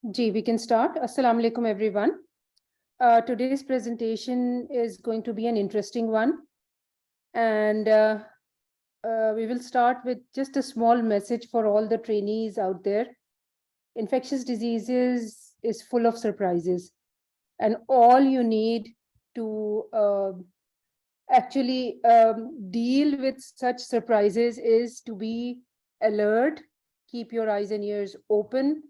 We can start. Assalamu alaikum, everyone. Today's presentation is going to be an interesting one. And we will start with just a small message for all the trainees out there. Infectious diseases is full of surprises. And all you need to actually deal with such surprises is to be alert, keep your eyes and ears open,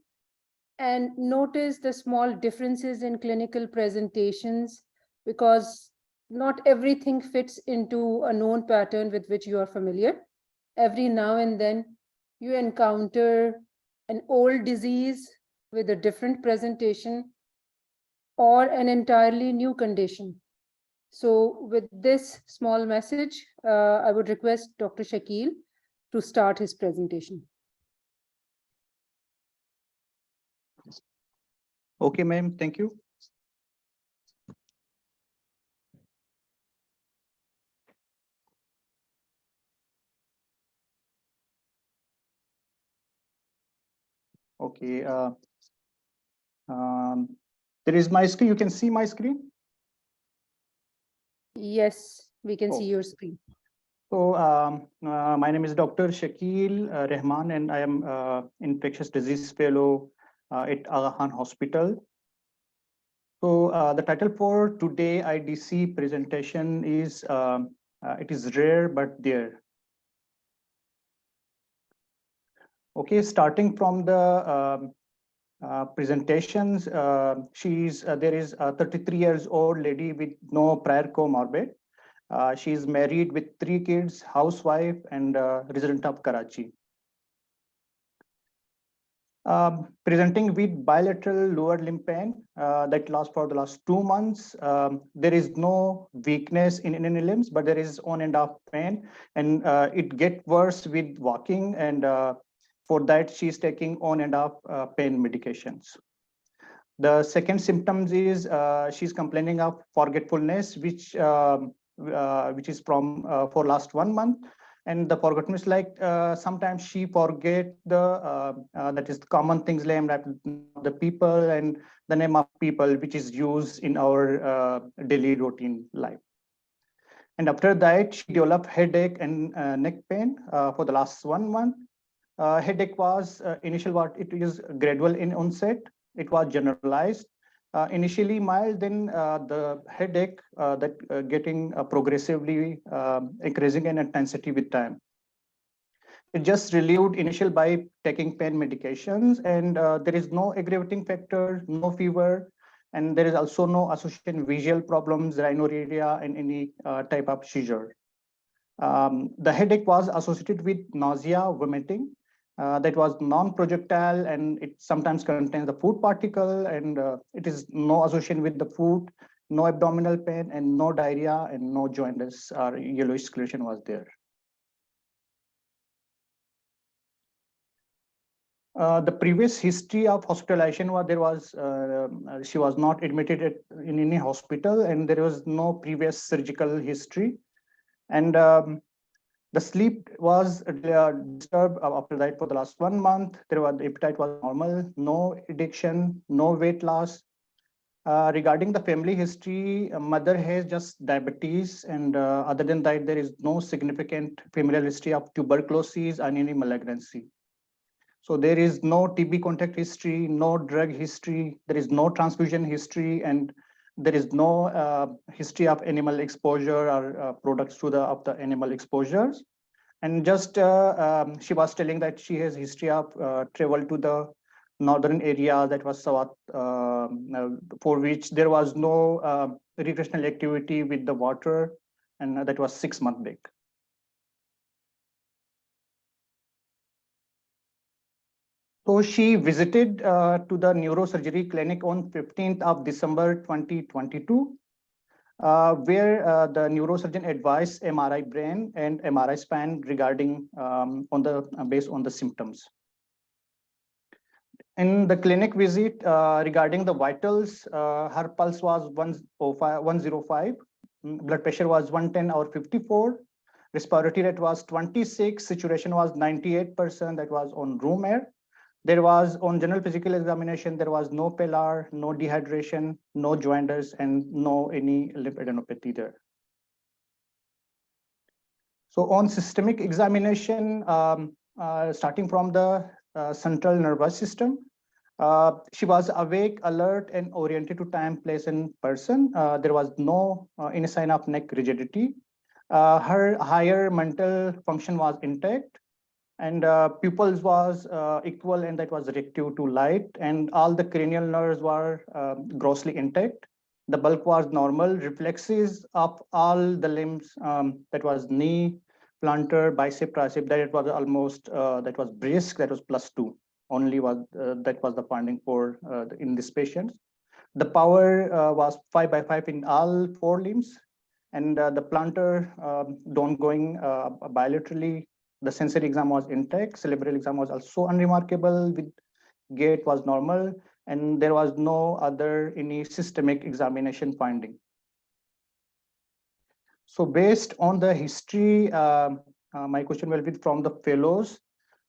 and notice the small differences in clinical presentations, because not everything fits into a known pattern with which you are familiar. Every now and then you encounter an old disease with a different presentation or an entirely new condition. So with this small message, I would request Dr. Shakeel to start his presentation. Okay, ma'am, thank you. Okay, there is my screen. You can see my screen? Yes, we can see your screen. So my name is Dr. Shakeel Rehman, and I am Infectious Diseases Fellow at Aga Khan Hospital. So the title for today IDC presentation is it is rare but there. Okay, starting from the presentations, there is a 33 years old lady with no prior comorbid. She is married with 3 kids, housewife, and resident of Karachi. Presenting with bilateral lower limb pain that lasts for the last 2 months. There is no weakness in any limbs, but there is on and off pain, and it gets worse with walking. And for that, she's taking on and off pain medications. The second symptoms is she's complaining of forgetfulness, which is from for last 1 month. And the forgetfulness, like sometimes she forget the that is common things like the people and the name of people, which is used in our daily routine life. And after that, she developed headache and neck pain for the last 1 month. Headache was initial what it is gradual in onset. It was generalized. Initially mild, then the headache that getting progressively increasing in intensity with time. It just relieved initial by taking pain medications, and there is no aggravating factor, no fever, and there is also no associated visual problems, rhinorrhea, and any type of seizure. The headache was associated with nausea, vomiting. That was non-projectile, and it sometimes contains the food particle, and it is no association with the food, no abdominal pain, and no diarrhea, and no jaundice or yellowish scleration was there. The previous history of hospitalization was she was not admitted in any hospital, and there was no previous surgical history. And the sleep was disturbed after that for the last 1 month. The appetite was normal, no addiction, no weight loss. Regarding the family history, mother has just diabetes, and other than that, there is no significant familial history of tuberculosis and any malignancy. So there is no TB contact history, no drug history, there is no transfusion history, and there is no history of animal exposure or products to of the animal exposures. And just she was telling that she has history of travel to the northern area that was South, for which there was no recreational activity with the water, and that was 6 months back. So she visited to the neurosurgery clinic on 15th of December 2022, where the neurosurgeon advised MRI brain and MRI spine regarding based on the symptoms. In the clinic visit, regarding the vitals, her pulse was 105, blood pressure was 110 or 54, respiratory rate was 26, saturation was 98%, that was on room air. There was on general physical examination, there was no pallor, no dehydration, no joinders, and no any lymphadenopathy there. So on systemic examination, starting from the central nervous system, she was awake, alert, and oriented to time, place, and person. There was no any sign of neck rigidity. Her higher mental function was intact, and pupils was equal, and that was reactive to light, and all the cranial nerves were grossly intact. The bulk was normal. Reflexes of all the limbs, that was knee, plantar, bicep, tricep, that it was almost that was brisk, that was +2 only, was that was the finding for in these patients. The power was 5/5 in all 4 limbs, and the plantar don't going bilaterally. The sensory exam was intact. Cerebral exam was also unremarkable. With gait was normal, and there was no other any systemic examination finding. So based on the history, my question will be from the fellows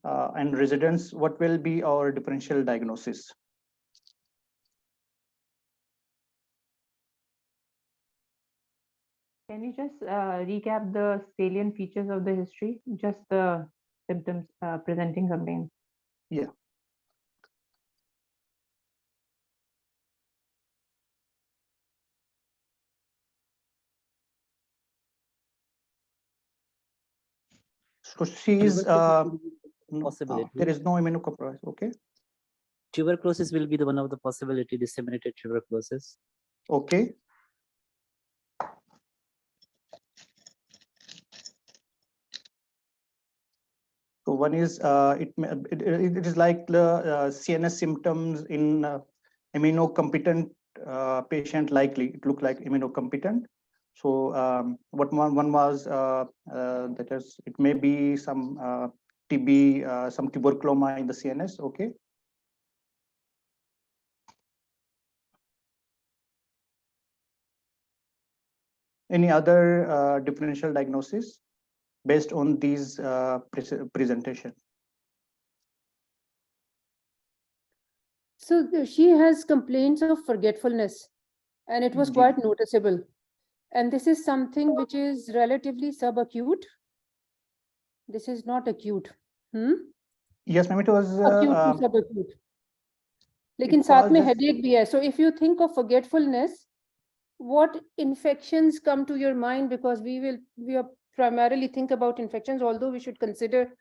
and residents, what will be our differential diagnosis? Can you just recap the salient features of the history, just the symptoms presenting complaints? Yeah. So she is possibility. There is no immunocompromise. Okay. Tuberculosis will be the one of the possibility, disseminated tuberculosis. Okay. So one is it is like the CNS symptoms in immunocompetent patient, likely it looked like immunocompetent. So what one was that is, it may be some TB, some tuberculoma in the CNS. Okay. Any other differential diagnosis based on these presentation? So she has complaints of forgetfulness, and it was Indeed. quite noticeable. And this is something which is relatively subacute. This is not acute. Yes, ma'am, it was Acute to subacute. लेकिन it साथ was में just- headache भी है. So if you think of forgetfulness, what infections come to your mind? Because we are primarily think about infections, although we should consider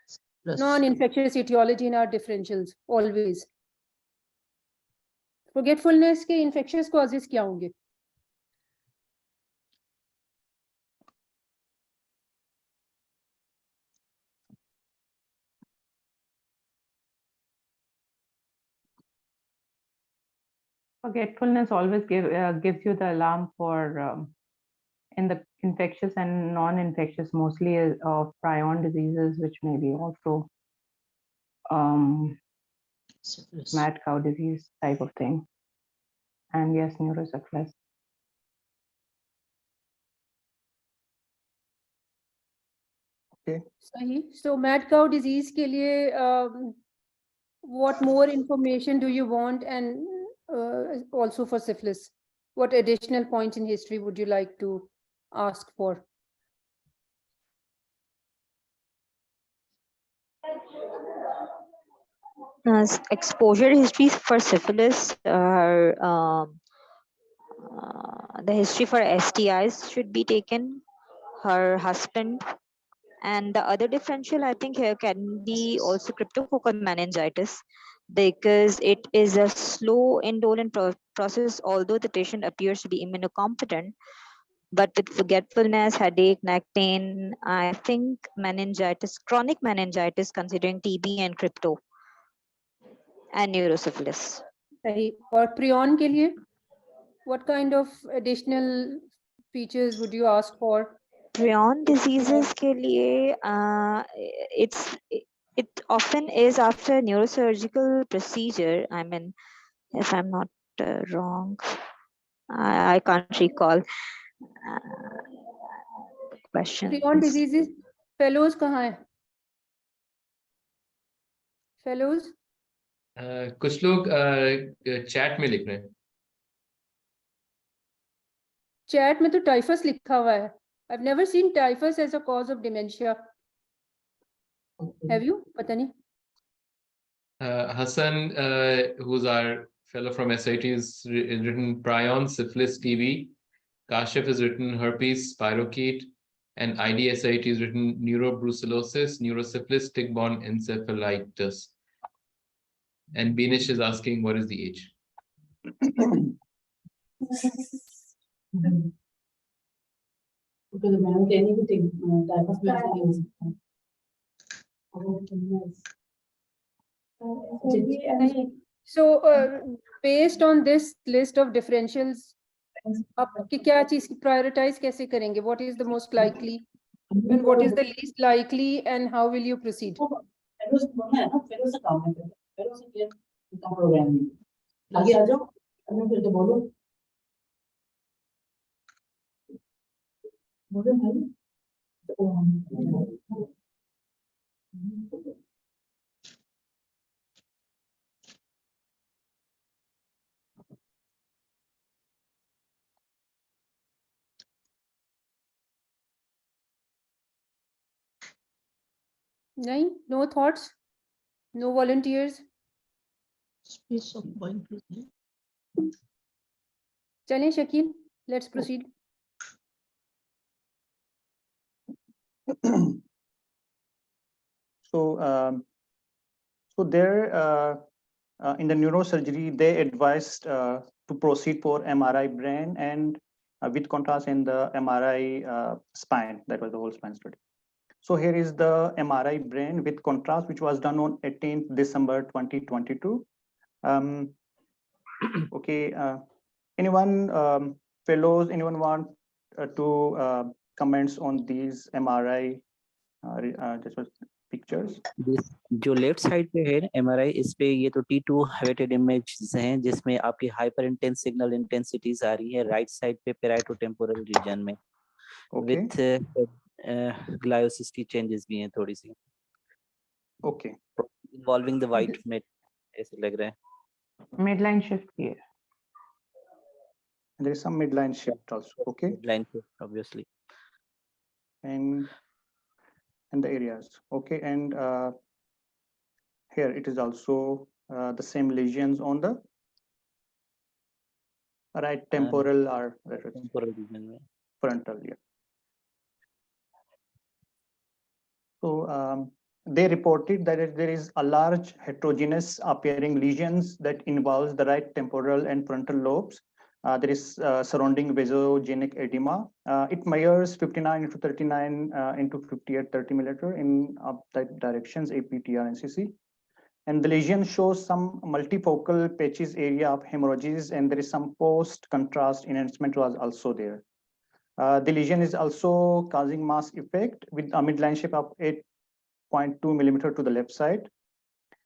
non-infectious etiology in our differentials always. Forgetfulness के infectious causes क्या होंगे? Forgetfulness always gives you the alarm for in the infectious and non-infectious, mostly of prion diseases, which may be also mad cow disease type of thing. And yes, neurosyphilis. Okay. सही. So mad cow disease के लिए what more information do you want, and also for syphilis, what additional points in history would you like to ask for? Exposure histories for syphilis are the history for STIs should be taken, her husband, and the other differential I think here can be also cryptococcal meningitis, because it is a slow indolent process, although the patient appears to be immunocompetent. But with forgetfulness, headache, neck pain, I think meningitis, chronic meningitis, considering TB and crypto, and neurosyphilis. सही. और prion के लिए what kind of additional features would you ask for? Prion diseases के लिए it often is after neurosurgical procedure. I mean, if I'm not wrong, I can't recall question. Prion diseases fellows कहाँ है? Fellows? कुछ लोग chat में लिख रहे हैं. चैट में तो टाइफस लिखा हुआ है. I've never seen typhus as a cause of dementia. Have you? पता नहीं. Hassan, who's our fellow from SIT, is written prion, syphilis, TB. Kashif is written herpes, spirochete, and IDSIT is written neurobrucellosis, neurosyphilis, tick-borne encephalitis. And Binish is asking, what is the age? Because the man can anything type of medicine. So, based on this list of differentials, आप क्या चीज prioritize कैसे करेंगे? What is the most likely and what is the least likely, and how will you proceed? Fellow से काम है, fellow से क्या प्रोग्राम है. आगे आ जाओ, मैं फिर तो बोलो भाई. नहीं? No thoughts? No volunteers? Space of point. चलें Shakeel, let's proceed. So there in the neurosurgery, they advised to proceed for MRI brain and with contrast in the MRI spine. That was the whole spine study. So here is the MRI brain with contrast, which was done on 18th December 2022. Okay, anyone, fellows, anyone want to comments on these MRI pictures? जो left side पे है MRI, इस पे ये तो T2 weighted images हैं जिसमें आपकी हाइपर इंटेंस सिग्नल इंटेंसिटीज आ रही है राइट साइड पे पेराइटोटेम्पोरल रीजन में विथ ग्लायोसिटी चेंजेस भी हैं थोड़ी सी. Okay, involving the white matter ऐसे लग रहा है. Midline shift here. there is some midline shift also. Okay, Midline shift obviously. and the areas. Okay, and here it is also the same lesions on the right temporal or Temporal region में. frontal. Yeah. So they reported that there is a large heterogeneous appearing lesions that involves the right temporal and frontal lobes. There is surrounding vasogenic edema. It measures 59 into 39 into 58 30 millimeter in uptake directions, APTR and CC. And the lesion shows some multifocal patches area of hemorrhages, and there is some post-contrast enhancement was also there. The lesion is also causing mass effect with a midline shape of 8.2 millimeter to the left side.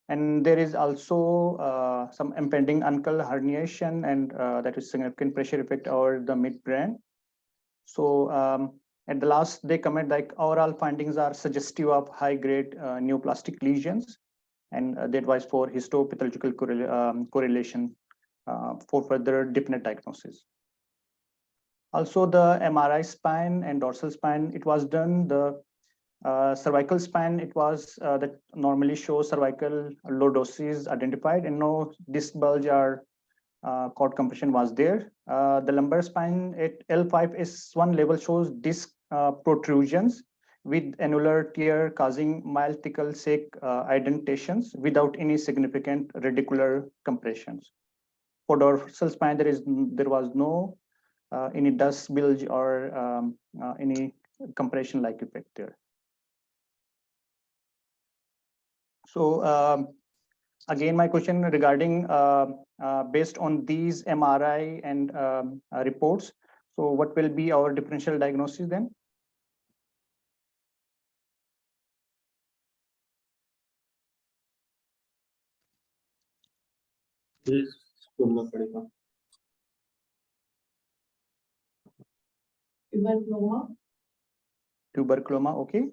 And there is also some impending ankle herniation, and that is significant pressure effect over the midbrain. So at the last, they comment like overall findings are suggestive of high-grade neoplastic lesions, and they advise for histopathological correlation for further definite diagnosis. Also, the MRI spine and dorsal spine, it was done. The cervical spine, it was that normally shows cervical lordosis identified, and no disc bulge or cord compression was there. The lumbar spine at L5S1 level shows disc protrusions with annular tear causing mild tickle sac indentations without any significant radicular compressions. For dorsal spine, there was no any dust bulge or any compression like effect there. So again, my question regarding based on these MRI and reports, so what will be our differential diagnosis then? Tuberculoma, okay.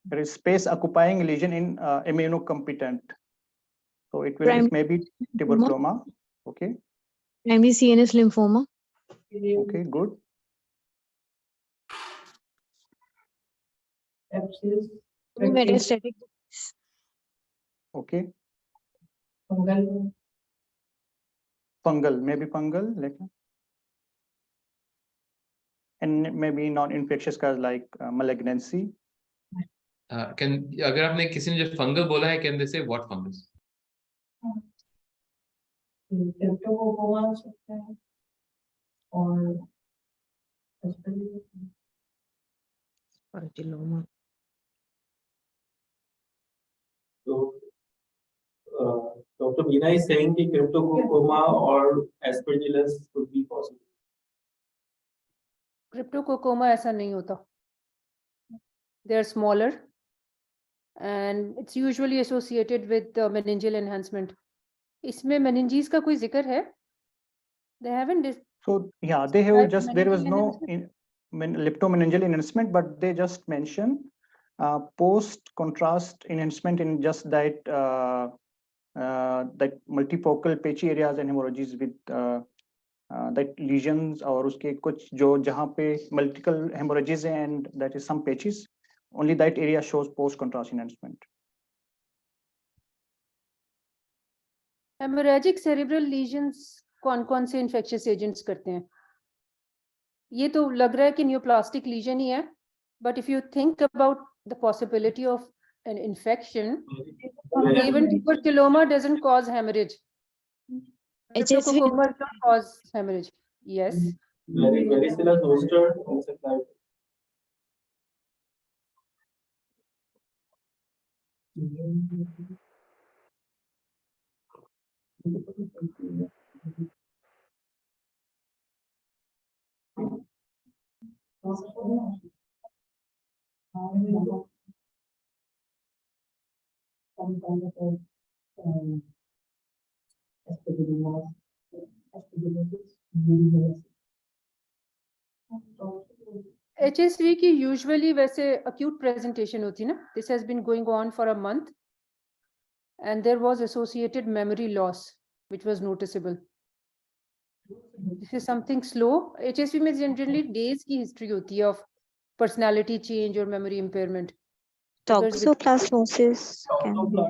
There is space occupying lesion in immunocompetent So it will, it may be tuberculoma. Okay. Primary CNS lymphoma. Okay, good. Metastatic. Okay. Fungal. Fungal, maybe fungal, like, and maybe non-infectious cause like malignancy. अगर आपने किसी ने जो fungal बोला है, can they say what fungus? Cryptococoma हो सकता है और Spargilloma. So, Dr. Meena is saying that cryptococoma or aspergillus could be possible. Cryptococoma ऐसा नहीं होता. They are smaller and it's usually associated with meningeal enhancement. इसमें meninges का कोई जिक्र है? They haven't. So yeah, they have just, there was no leptomeningeal enhancement, but they just mention post-contrast enhancement in just that that multifocal patchy areas and hemorrhages with that lesions और उसके कुछ जो जहाँ पे multiple hemorrhages and that is some patches, only that area shows post-contrast enhancement. Hemorrhagic cerebral lesions कौन-कौन से infectious agents करते हैं? ये तो लग रहा है कि neoplastic lesion ही है, but if you think about the possibility of an infection, even tuberculoma doesn't cause hemorrhage. Cryptococoma don't cause hemorrhage. Yes. Varicella zoster also like. HSV की usually वैसे acute presentation होती है ना. This has been going on for a month, and there was associated memory loss, which was noticeable. This is something slow. HSV में generally days की history होती है of personality change or memory impairment. Toxoplasmosis can be.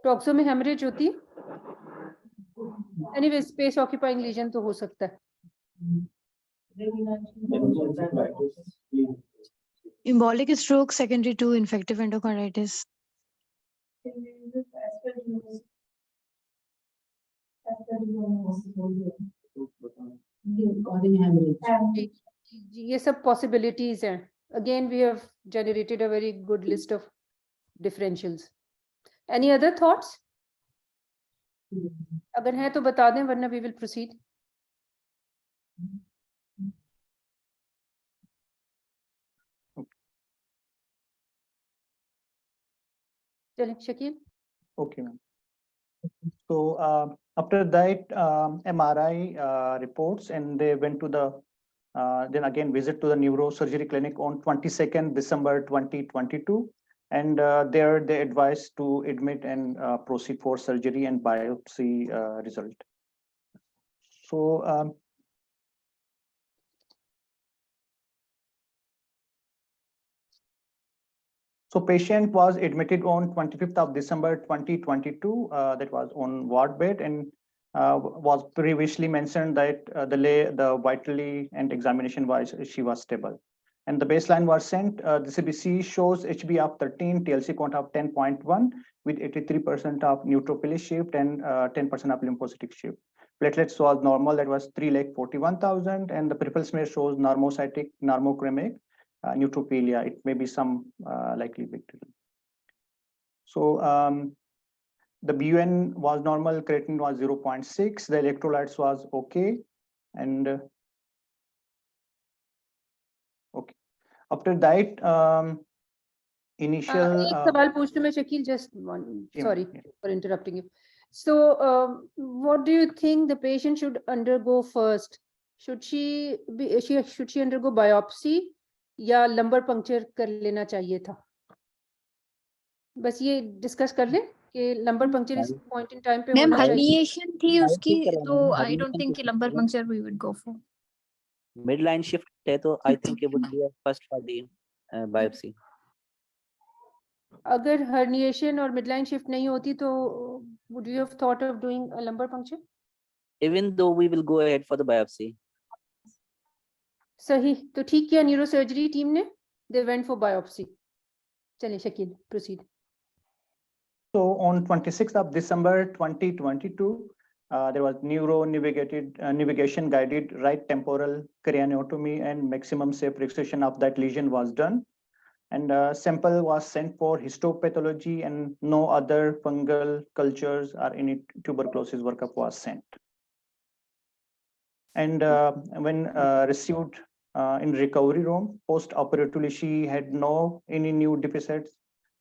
Toxo में hemorrhage होती है. Anyway, space occupying lesion तो हो सकता है. Embolic stroke secondary to infective endocarditis. ये सब possibilities हैं. Again, we have generated a very good list of differentials. Any other thoughts? अगर है तो बता दें, वरना we will proceed. चलें, Shakeel. Okay, ma'am. So after that, MRI reports, and they went to the then again visit to the neurosurgery clinic on 22nd December 2022, and there they advised to admit and proceed for surgery and biopsy result. So so patient was admitted on 25th of December 2022. That was on ward bed, and was previously mentioned that the vitally and examination wise she was stable. And the baseline was sent. The CBC shows HB of 13, TLC count of 10.1 with 83% of neutrophilic shift and 10% of lymphocytic shift. Platelets was normal, that was 3,41,000, and the peripheral smear shows normocytic, normochremic neutrophilia. It may be some likely bacterial. So the BUN was normal, creatinine was 0.6, the electrolytes was okay, and okay. After that, initial. एक सवाल पूछने में Shakeel, just one. Sorry for interrupting you. So, what do you think the patient should undergo first? Should she undergo biopsy या lumbar puncture कर लेना चाहिए था? बस ये discuss कर लें कि lumbar puncture इस point in time पे मैम होना चाहिए. herniation थी उसकी तो I herniation don't think कि lumbar puncture we would go for. midline shift है तो I think it would be a first for the biopsy. अगर herniation और midline shift नहीं होती तो would you have thought of doing a lumbar puncture? Even though we will go ahead for the biopsy. सही, तो ठीक किया neurosurgery team ने. They went for biopsy. चलिए Shakeel, proceed. So on 26th of December 2022, there was navigation guided right temporal craniotomy and maximum safe resection of that lesion was done. And sample was sent for histopathology and no other fungal cultures or any tuberculosis workup was sent. And when received in recovery room, post-operatively, she had no any new deficits.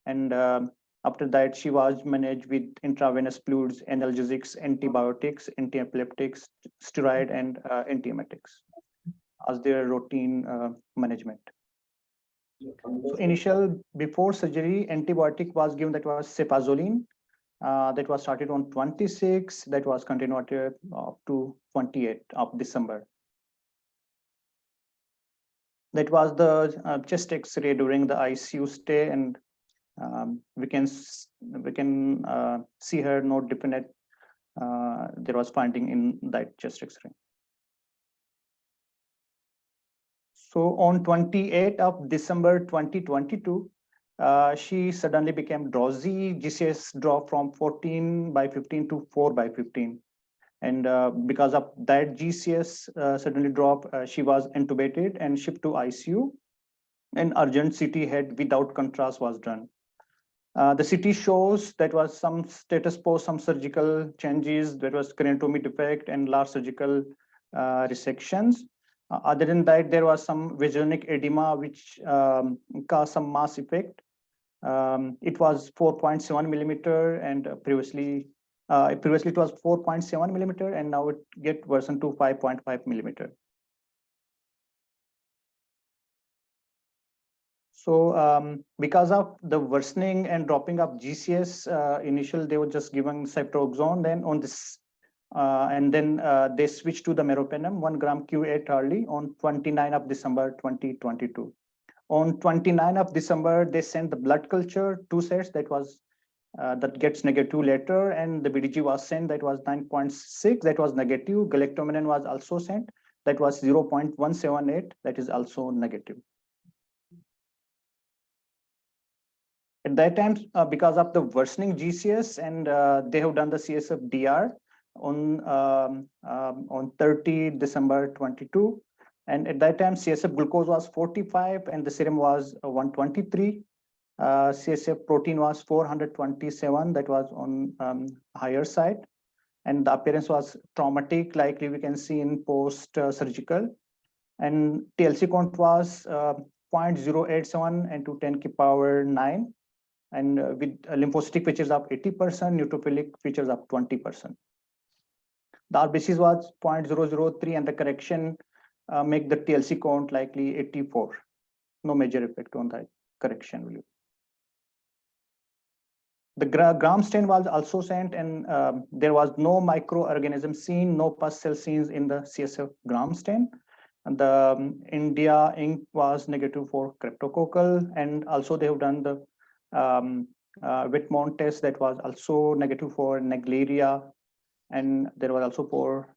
And after that, she was managed with intravenous fluids, analgesics, antibiotics, anti-epileptics, steroid, and antiemetics as their routine management. So initial before surgery, antibiotic was given, that was cefazolin. That was started on 26, that was continued up to 28 of December. That was the chest X-ray during the ICU stay, and we can see her no definite. There was finding in that chest X-ray. So on 28th of December 2022, she suddenly became drowsy. GCS dropped from 14/15 to 4/15. And because of that GCS suddenly drop, she was intubated and shipped to ICU. And urgent CT head without contrast was done. The CT shows that was some status post, some surgical changes, there was craniotomy defect and large surgical resections. Other than that, there was some vaginonic edema, which caused some mass effect. It was 4.7 millimeter, and previously it was 4.7 millimeter, and now it get worsened to 5.5 millimeter. So because of the worsening and dropping of GCS, initially they were just given ceftriaxone, then on this, and then they switched to the meropenem 1 gram Q8 early on 29 of December 2022. On 29 of December, they sent the blood culture 2 sets that was that gets negative later, and the BDG was sent that was 9.6, that was negative. Galactomannan was also sent, that was 0.178, that is also negative. At that time, because of the worsening GCS, and they have done the CSF DR on 30 December 22. And at that time, CSF glucose was 45 and the serum was 123. CSF protein was 427, that was on higher side. And the appearance was traumatic, likely we can see in post-surgical. And TLC count was 0.087 and to 10 to the power 9. And with lymphocytic features of 80%, neutrophilic features of 20%. The RBCs was 0.003 and the correction make the TLC count likely 84. No major effect on that correction value. The gram stain was also sent, and there was no microorganism seen, no pus cell seen in the CSF gram stain. And the India ink was negative for cryptococcal, and also they have done the Whitmore test that was also negative for Naegleria, and there was also for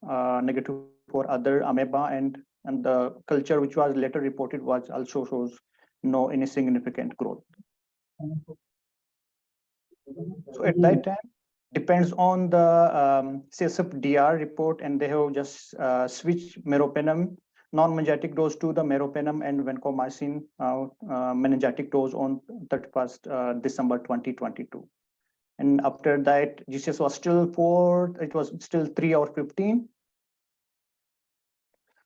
negative for other amoeba, and the culture which was later reported was also shows no any significant growth. So at that time, depends on the CSF DR report, and they have just switched meropenem non-meningitic dose to the meropenem and vancomycin meningitic dose on 31st December 2022. And after that, GCS was still 4, it was still 3 or 15.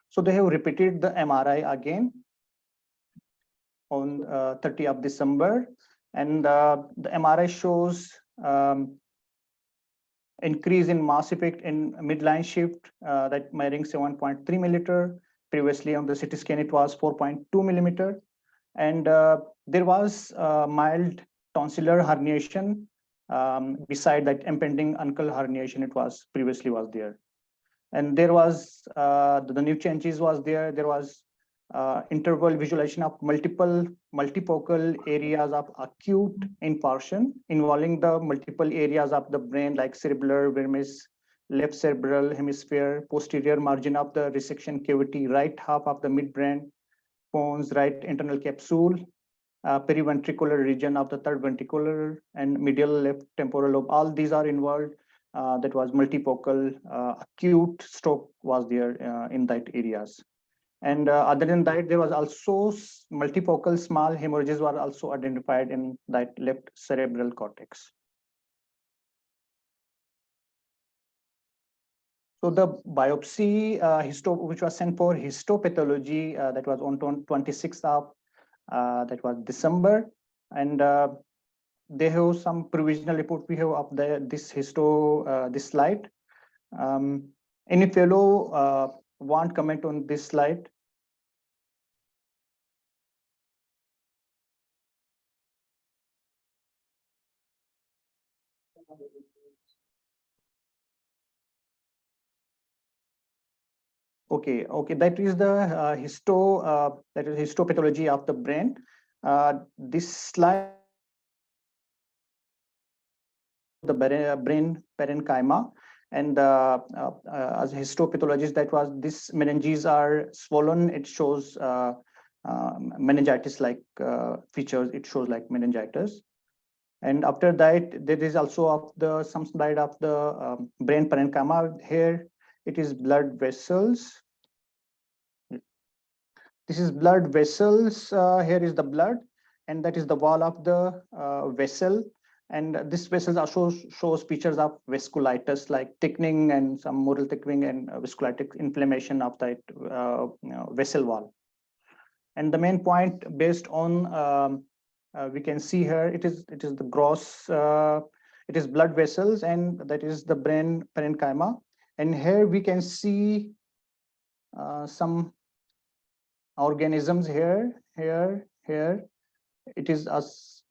So they have repeated the MRI again on 30th of December. And the MRI shows increase in mass effect in midline shift that measuring 7.3 milliliter. Previously on the CT scan, it was 4.2 millimeter. And there was mild tonsillar herniation beside that impending uncal herniation, it was previously was there. And there was the new changes was there. There was interval visualization of multifocal areas of acute infarction involving the multiple areas of the brain like cerebellar, vermis, left cerebral hemisphere, posterior margin of the resection cavity, right half of the midbrain, pons, right internal capsule, periventricular region of the third ventricular, and medial left temporal lobe. All these are involved. That was multifocal acute stroke was there in that areas. And other than that, there was also multifocal small hemorrhages were also identified in that left cerebral cortex. So the biopsy which was sent for histopathology, that was on 26th of that was December, and they have some provisional report we have of this this slide. Any fellow want comment on this slide? Okay, that is the that is histopathology of the brain. This slide, the brain parenchyma, and as a histopathologist, that was this meninges are swollen. It shows meningitis like features. It shows like meningitis. And after that, there is also of some slide of the brain parenchyma. Here it is blood vessels. This is blood vessels. Here is the blood, and that is the wall of the vessel. And this vessels also shows features of vasculitis like thickening and some mural thickening and vasculitic inflammation of that vessel wall. And the main point based on we can see here, it is the gross, it is blood vessels, and that is the brain parenchyma. And here we can see some organisms here. It is as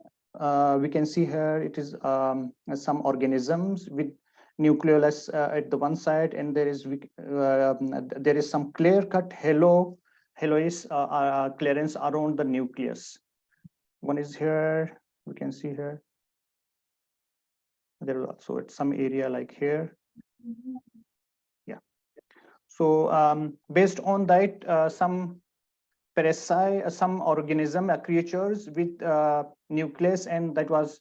we can see here, it is some organisms with nucleolus at the one side, and there is some clear-cut halois clearance around the nucleus. One is here, we can see here. There is also at some area like here. Yeah. So based on that, some parasite, some organism, creatures with nucleus, and that was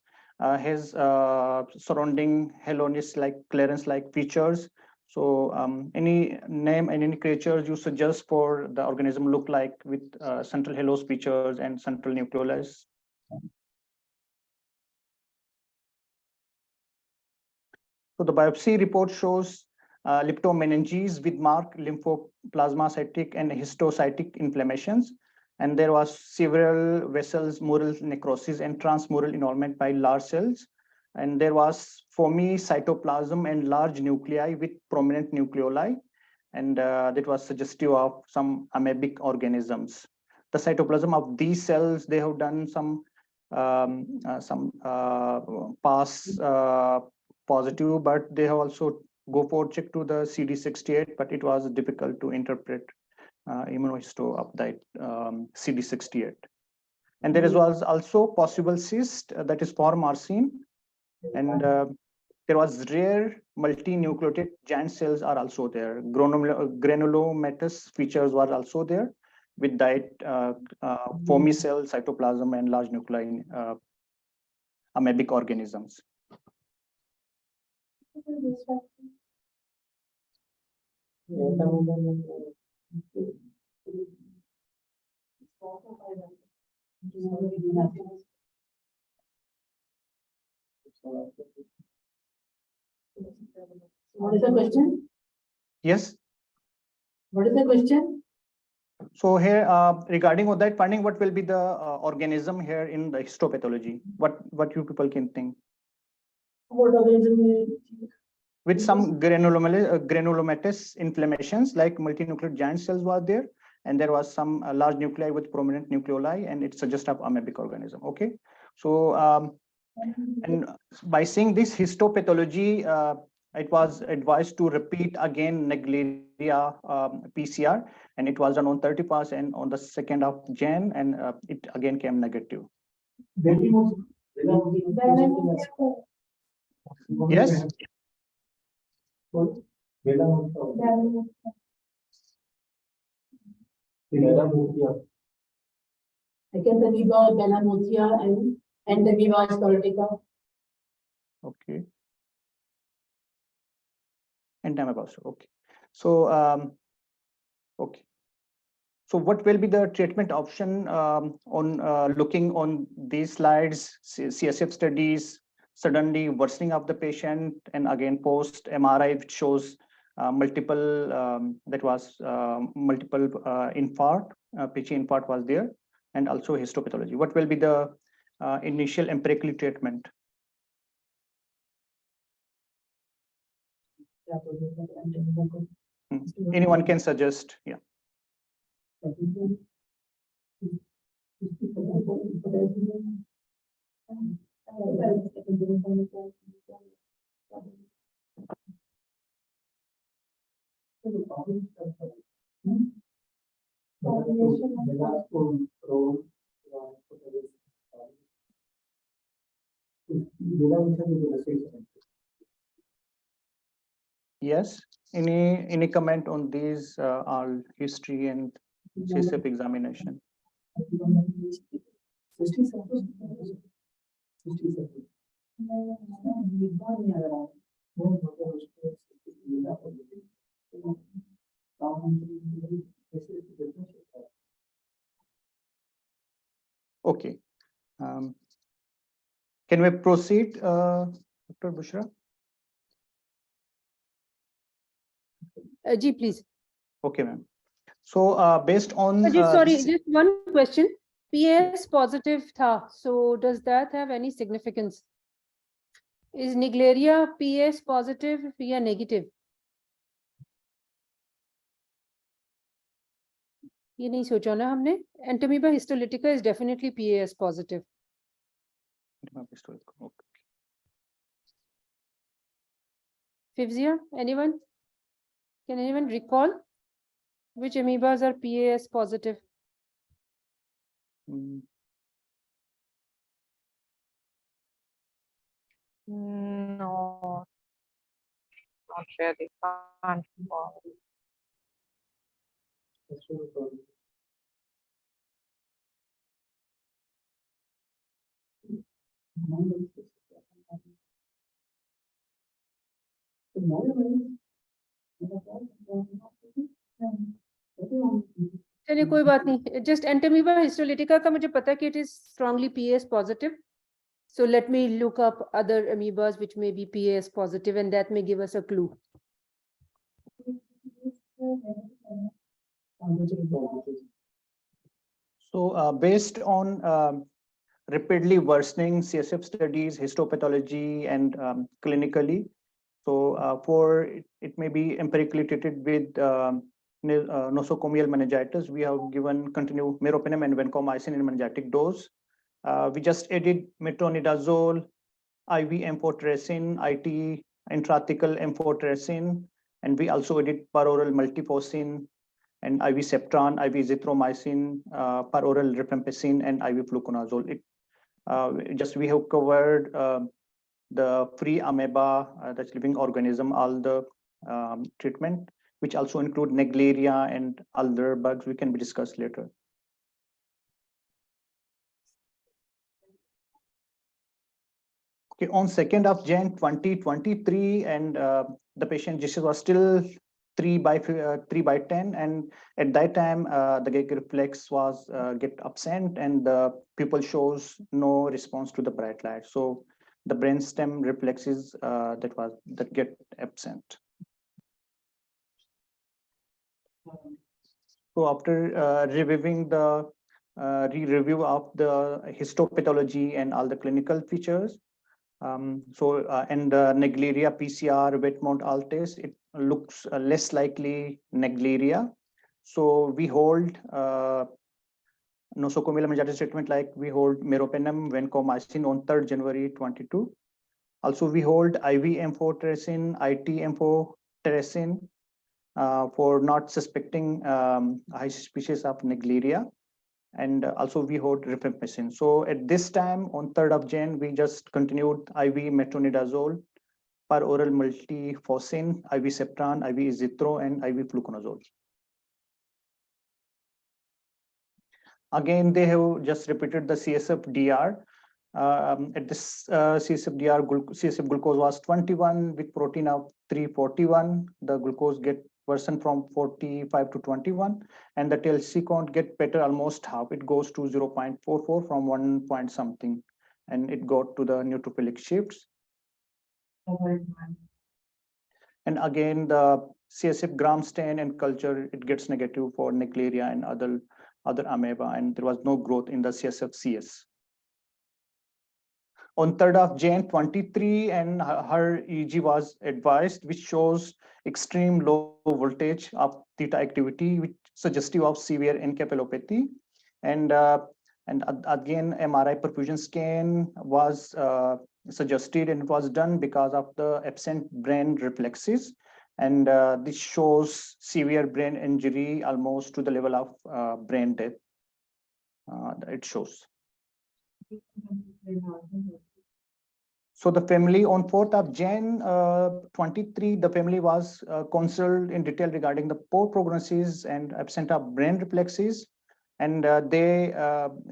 his surrounding halonis like clearance like features. So any name and any creatures you suggest for the organism look like with central halos features and central nucleolus? So the biopsy report shows leptomeninges with marked lymphoplasmacytic and histocytic inflammations. And there was several vessels, mural necrosis, and transmural involvement by large cells. And there was foamy cytoplasm and large nuclei with prominent nucleoli. And that was suggestive of some amoebic organisms. The cytoplasm of these cells, they have done some pass positive, but they have also go for check to the CD68, but it was difficult to interpret immunohisto of that CD68. And there was also possible cyst that is for Marcin, and there was rare multinucleated giant cells are also there. Granulomatous features were also there with that foamy cell cytoplasm and large nuclei in amoebic organisms. What is the question? Yes. What is the question? So here, regarding what that finding, what will be the organism here in the histopathology? What you people can think? What organism? With some granulomatous inflammations like multinuclear giant cells were there, and there was some large nuclei with prominent nucleoli, and it suggests of amoebic organism. Okay, so And by seeing this histopathology, it was advised to repeat again Naegleria PCR, and it was done on 30% on the 2nd of Jan, and it again came negative. Yes. Second amoeba, Belamotia, and amoeba sclerotica. Okay. And amoeba. Okay. So okay. So what will be the treatment option on looking on these slides, CSF studies, suddenly worsening of the patient, and again post MRI which shows multiple multiple infarct, pitchy infarct was there, and also histopathology. What will be the initial empirical treatment? Anyone can suggest, yeah. Yes. Any comment on these all history and CSF examination? Okay. Can we proceed, Dr. Bushra? Ji, please. Okay, ma'am. So based on sorry, just one question. PS positive tha, so does that have any significance? Is Naegleria PS positive or negative? ये नहीं सोचा ना हमने. Entamoeba histolytica is definitely PAS positive. Fivzia, anyone? Can anyone recall which amoebas are PAS positive? No, not really. Can't recall. चलिए कोई बात नहीं. Just Entamoeba histolytica का मुझे पता कि it is strongly PAS positive. So let me look up other amoebas which may be PAS positive, and that may give us a clue. So based on rapidly worsening CSF studies, histopathology, and clinically, so for it may be empirically treated with nosocomial meningitis. We have given continued meropenem and vancomycin in meningitic dose. We just added metronidazole, IV amphotericin, IT intrathecal amphotericin, and we also added peroral multipocin and IV Septran, IV zithromycin, peroral rifampicin, and IV fluconazole. We have covered the free amoeba, that's living organism, all the treatment, which also include Naegleria and other bugs we can be discussed later. Okay, on 2nd of Jan 2023, and the patient GC was still 3 by 10, and at that time the gag reflex was get absent, and the pupil shows no response to the bright light. So the brainstem reflexes that get absent. So after reviewing the re-review of the histopathology and all the clinical features, and the Naegleria PCR wet mount alt test, it looks less likely Naegleria. So we hold nosocomial meningitis treatment, like we hold meropenem, vancomycin on 3rd January 22. Also, we hold IV amphotericin, IT amphotericin for not suspecting high species of Naegleria. And also we hold rifampicin. So at this time, on 3rd of Jan, we just continued IV metronidazole, per oral multifocin, IV Septran, IV Izithro, and IV fluconazole. Again, they have just repeated the CSF DR. At this CSF DR, CSF glucose was 21 with protein of 341. The glucose get worsened from 45 to 21, and the TLC count get better almost half. It goes to 0.44 from 1 point something, and it got to the neutrophilic shifts. And again, the CSF gram stain and culture, it gets negative for Naegleria and other amoeba, and there was no growth in the CSF CS. On 3rd of Jan 23, and her EEG was advised, which shows extreme low voltage of theta activity, which suggestive of severe encephalopathy. And again, MRI perfusion scan was suggested, and it was done because of the absent brain reflexes. And this shows severe brain injury almost to the level of brain death. It shows. So the family on 4th of Jan 23, the family was consulted in detail regarding the poor prognosis and absent of brain reflexes. And they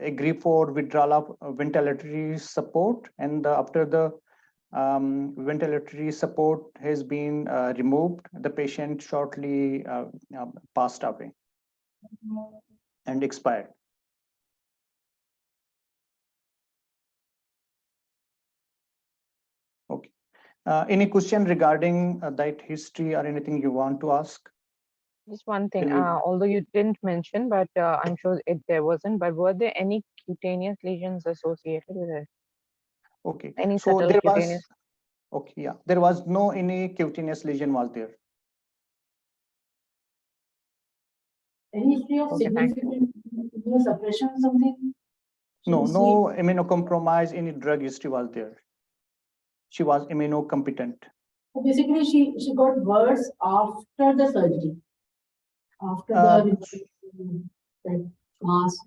agree for withdrawal of ventilatory support. And after the ventilatory support has been removed, the patient shortly passed away and expired. Okay. Any question regarding that history or anything you want to ask? Just one thing, Really? although you didn't mention, but I'm sure there wasn't, but were there any cutaneous lesions associated with it? Okay. Any So subtle there cutaneous? was, okay, yeah, there was no any cutaneous lesion was there. Any history of Okay, thank significant immunosuppression or something? No, She- no immunocompromise, any drug history was there. She was immunocompetent. So basically, she got worse after the surgery. After Uh, that mask.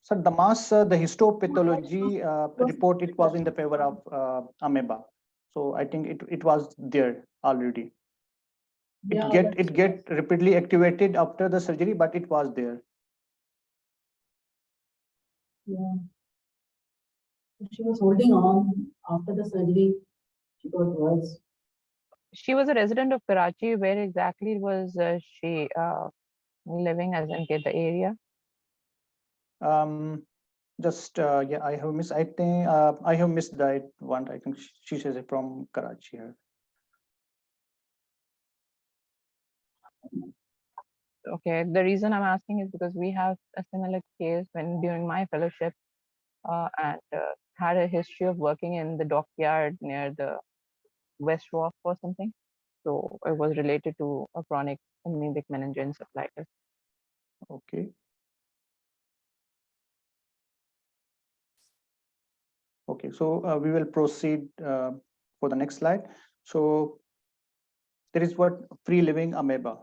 So the mass, the histopathology report, it was in the favor of amoeba. So I think it was there already. It get rapidly activated after the surgery, but it was there. Yeah. She was holding on after the surgery. She got worse. She was a resident of Karachi. Where exactly was she living, as in the area? Just yeah, I have missed. I think I have missed that one. I think she says it from Karachi here. Okay, the reason I'm asking is because we have a similar case when during my fellowship, and had a history of working in the dockyard near the West Wharf or something. So it was related to a chronic amoebic meningoencephalitis. Okay. Okay, so we will proceed for the next slide. So there is what free living amoeba.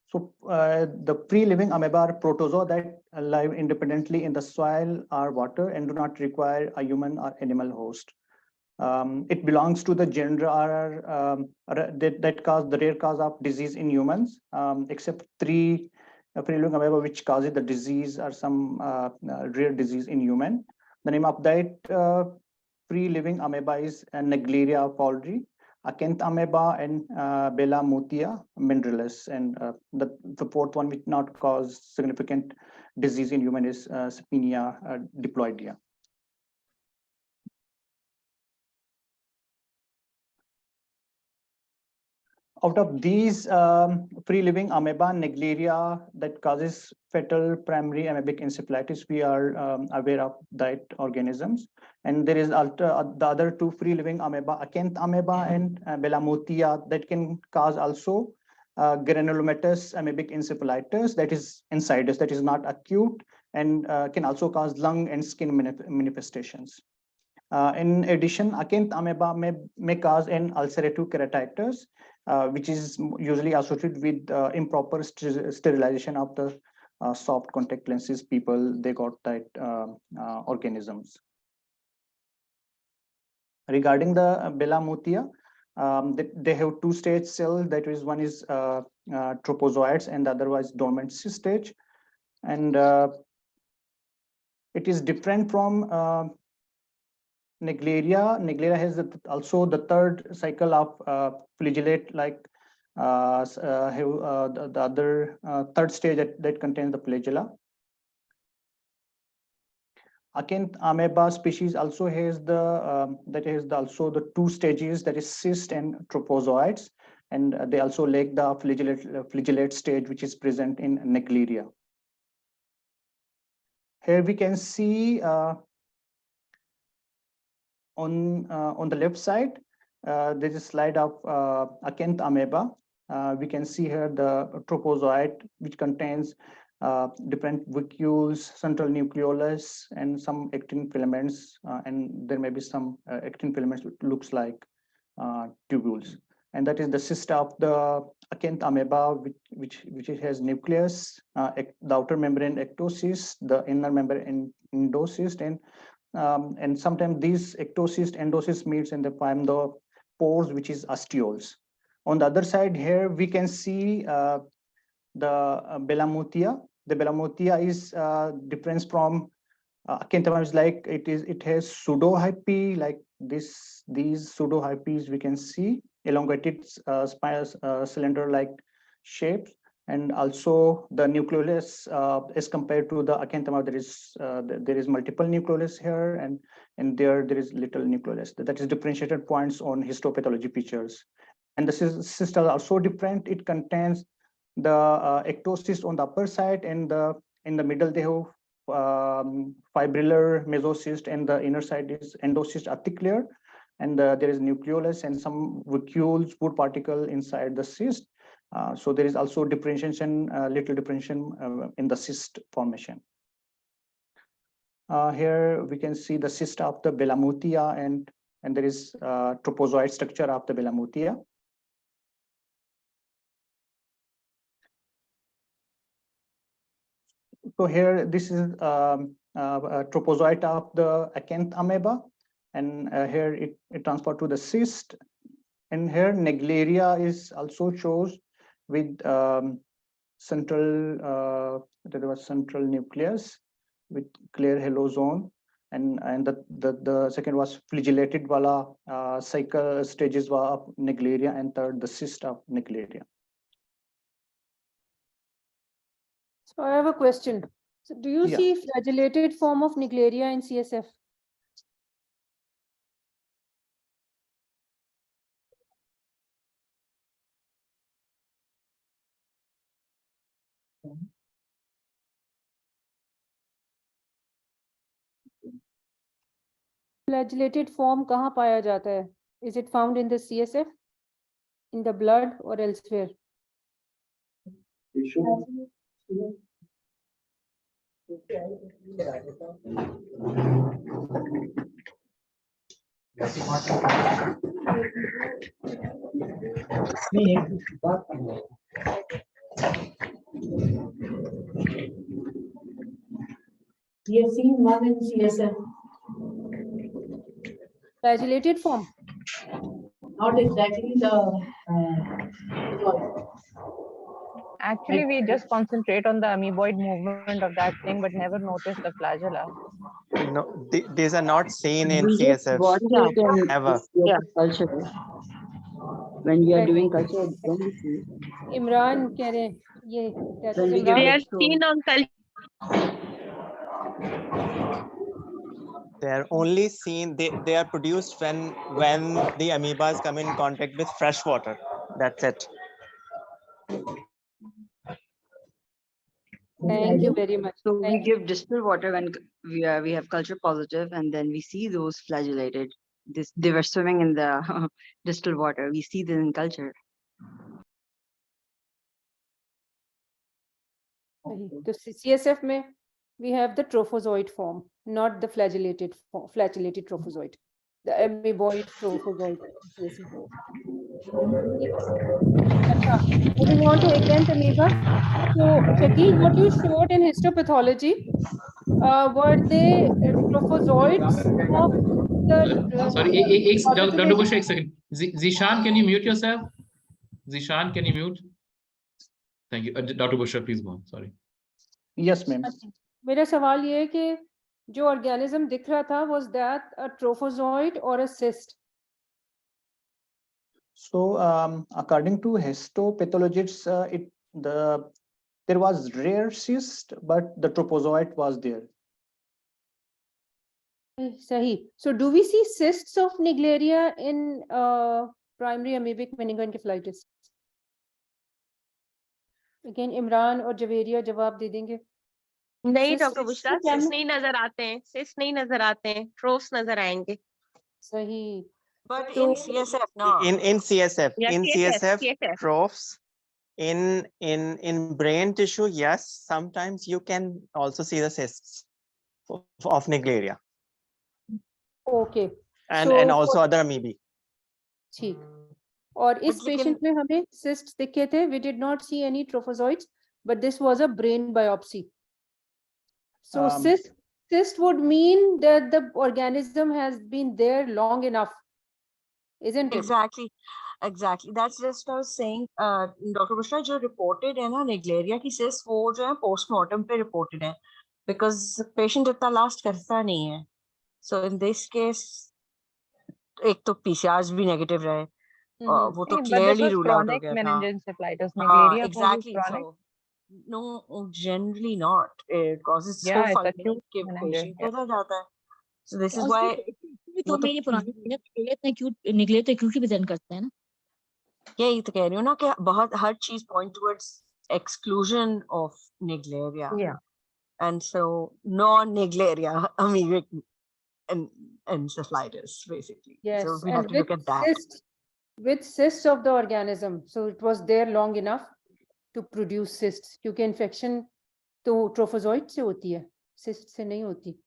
So the free living amoeba are protozoa that live independently in the soil or water and do not require a human or animal host. It belongs to the genre that cause the rare cause of disease in humans, except 3 free living amoeba which causes the disease or some rare disease in human. The name of that free living amoeba is Naegleria fowleri, Acanth amoeba, and Bella mutia mineralis. And the fourth one which not cause significant disease in human is Spinia diploidea. Out of these free living amoeba, Naegleria that causes fatal primary amoebic encephalitis, we are aware of that organisms. And there is the other 2 free living amoeba, Acanth amoeba and Bella mutia, that can cause also granulomatous amoebic encephalitis that is insidious, that is not acute, and can also cause lung and skin manifestations. In addition, Acanth amoeba may cause an ulcerative keratitis, which is usually associated with improper sterilization of the soft contact lenses people they got that organisms. Regarding the Belamutia, they have two-stage cell. That is, one is tropozoites and the other was dormant stage, and it is different from Naegleria. Naegleria has also the third cycle of flagellate, like the other third stage that contains the flagella. Acanth amoeba species also has also the two stages, that is cyst and tropozoites, and they also lack the flagellate stage, which is present in Naegleria. Here we can see on the left side, there's a slide of Acanth amoeba. We can see here the tropozoite, which contains different vacuoles, central nucleolus, and some actin filaments, and there may be some actin filaments which looks like tubules. And that is the cyst of the Acanth amoeba, which has nucleus, the outer membrane ectocyst, the inner membrane endocyst, and sometimes these ectocyst, endocyst meets and they form the pores, which is osteoles. On the other side here, we can see the Belamutia. The Belamutia is different from Acanth amoeba. Is like it has pseudohyphae, like these pseudohyphae we can see elongated cylinder-like shapes, and also the nucleolus as compared to the Acanth amoeba, there is multiple nucleolus here, and there is little nucleolus. That is differentiated points on histopathology features. And the cyst are also different. It contains the ectocyst on the upper side, and in the middle they have fibrillar mesocyst, and the inner side is endocyst acicular, and there is nucleolus and some vacuoles, wood particle inside the cyst. So there is also differentiation, little differentiation in the cyst formation. Here we can see the cyst of the Belamutia, and there is tropozoite structure of the Belamutia. So here, this is a tropozoite of the Acanth amoeba, and here it transferred to the cyst. And here Naegleria is also shows with central nucleus with clear halo zone, and the second was flagellated wala cycle stages of Naegleria, and third the cyst of Naegleria. So I have a question. So do you see flagellated form of Naegleria in CSF? Flagellated form कहाँ पाया जाता है? Is it found in the CSF, in the blood, or elsewhere? We have seen one in CSF. Flagellated form? Not exactly the. Actually, we just concentrate on the amoeboid movement of that thing, but never notice the flagella. No, these are not seen in We just CSF. watch it in Ever. culture. When we are doing culture, then we see. Imran कह रहे हैं ये that was When we get Imran. They are exposed. seen on culture. They are only seen, they are produced when the amoebas come in contact with fresh water. That's it. Thank you very much. So we Thank you. give distilled water when we have culture positive, and then we see those flagellated. They were swimming in the distilled water. We see them in culture. सही। तो CSF में we have the trophozoite form, not the flagellated trophozoite, the amoeboid trophozoite. CSF. अच्छा, moving on to again amoeba. So Shakeel, what you showed in histopathology, were they trophozoites of the Sorry, Dr. Bush, एक second. Zishan, can you mute yourself? Zishan, can you mute? Thank you. Dr. Bush, please go on. Sorry. Yes, ma'am. मेरा सवाल ये है कि जो organism दिख रहा था, was that a trophozoite or a cyst? So according to histopathologists, there was rare cyst, but the trophozoite was there. सही. So do we see cysts of Naegleria in primary amoebic meningoencephalitis? Again, Imran और जवेरिया जवाब दे देंगे. नहीं Cysts- doctor Bushra, cyst नहीं नजर आते हैं, cyst नहीं नजर आते हैं, ट्रोफ्स नजर आएंगे. सही. But So- in CSF, no. In CSF, Yeah, in CSF. CSF troughs, in brain tissue, yes, sometimes you can also see the cysts of Naegleria Okay. and also other amoebae. ठीक. और इस But you पेशेंट में हमें cysts दिखे थे. We did not see any trophozoites, but this was a brain biopsy. So cyst would mean that the organism has been there long enough, isn't it? Exactly. Exactly. That's just what I was saying. Dr. Bushra, जो reported है ना Naegleria की cysts, वो जो है postmortem पे reported है, because patient इतना last करता नहीं है. So in this case, एक तो PCRs भी negative रहे, वो तो But this clearly was rule out हो chronic गया था. meningoencephalitis. Naegleria Exactly. chronic. So no, generally not. It causes so Yeah, it's funny acute कि meningitis. patient को जाता है. So this is Also, why तो मेरी पुरानी निगलेट एक्यूटली प्रेजेंट करते हैं ना. यही तो कह रही हूँ ना कि बहुत हर चीज point towards exclusion of Naegleria. Yeah. And so non-Naegleria amoebic encephalitis basically. Yes, So we and have to look at that. with cysts of the organism. So it was there long enough to produce cysts. क्योंकि infection तो trophozoite से होती है, cyst से नहीं होती.